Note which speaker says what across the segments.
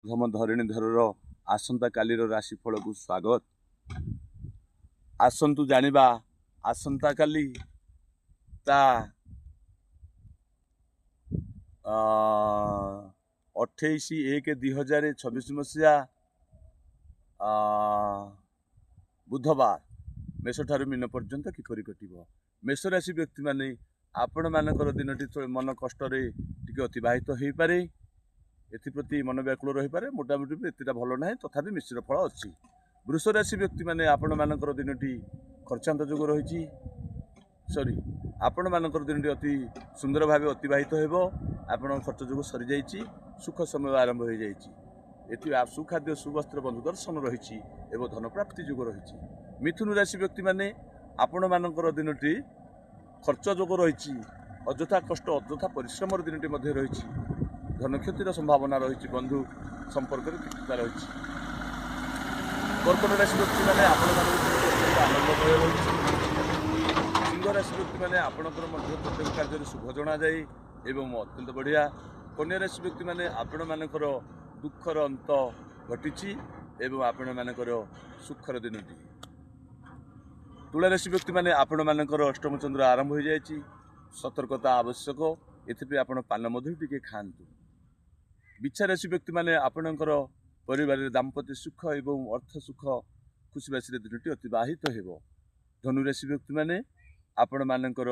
Speaker 1: प्रथम धरणीधर आसंता कालीर राशिफल को स्वागत। आसंतु जानिबा आसंता काली ता 28/1/2026 मसीहा बुधवार मेष ठारू मीन पर्यंत किपरि कटिबो। मेष राशि व्यक्ति माने आपण मानकर दिनटी मन कष्ट टिके अतिबाहित हो पारे, एप्रति मन व्याकुल रही पारे। मोटामोटी एतटा भल ना, तथापि मिश्र फल अच्छी। वृष राशि व्यक्ति माने आपण मानकर दिनटी खर्चांत जोग रही, सॉरी आपण मानकर दिनटी अति सुंदर भाव अतिबाहित हो। आपण खर्च जोग सरी जाइए, सुख समय आरंभ हो जाइए। सुखाद्य सुवस्त्र बंधु दर्शन रही एवं धन प्राप्ति जोग रही। मिथुन राशि व्यक्ति माने आपण मानकर दिनटी खर्च जोग रही, अଯଥା कष्ट अଯଥା परिश्रम दिनटी मध्य रही। धन क्षतिर संभावना रही, बंधु संपर्क तिक्तता रही। कर्कट राशि व्यक्ति मैंने आनंदमय रही। सिंह राशि व्यक्ति मैंने आपणकर प्रत्येक कार्य शुभ जना जाए एवं अत्यंत बढ़िया। कन्या राशि व्यक्ति मैंने आपण मानकर दुखर अंत घटी एवं आपण मानकर सुखर दिनटी। तुला राशि व्यक्ति मैंने आपण मानकर अष्टम चंद्र आरंभ हो जाए, सतर्कता आवश्यक। एथि आपण पान मधु टिके खातु। बिच्छा राशि व्यक्ति मैंने आपणकर परिवार दाम्पत्य सुख एवं अर्थ सुख खुशीबासी दिनटी अतिबाहित हो। धनु राशि व्यक्ति मैंने आपण मानकर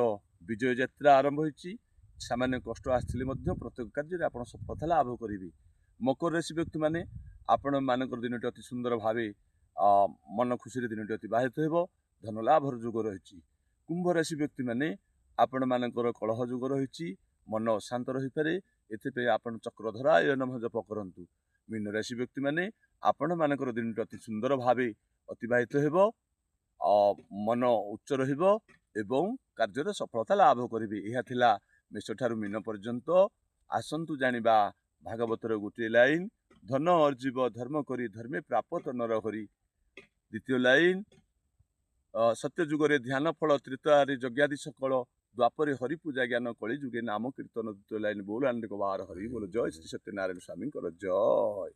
Speaker 1: विजय यात्रा आरंभ होती। सामान्य कष्ट आसले प्रत्येक कार्य आप सफलता लाभ करेंगे। मकर राशि व्यक्ति मैंने आपण मानकर दिनटी अति सुंदर भाव मन खुशी दिनटी अतिबाहित हो। धन लाभर जोग रही। कुंभ राशि व्यक्ति मैंने आपण मानकर कलह जोग रही, मन अशांत रही पारे। एथि आपण चक्रधरा नमः जप करंतु। मीन राशि व्यक्ति मैंने आपण मानकर दिनटी अति सुंदर भाव अतिबाहित हो, मन उच्च रहिबो एवं कार्य सफलता लाभ करेंगे। यह थिला मेष ठारू मीन पर्यंत। आसंतु जानिबा भागवतर गोटे लाइन, धन अर्जीव धर्म करी धर्मे प्राप्त नर हरि। द्वितीय लाइन, सत्य जुगरे ध्यान फल त्रेतारे यज्ञादि सकल, द्वापरे हरि पूजा ज्ञान कली जुगे नाम कीर्तन। द्वितीय लाइन बोल आनंद बार हरि बोल। जय श्री सत्यनारायण स्वामी जय।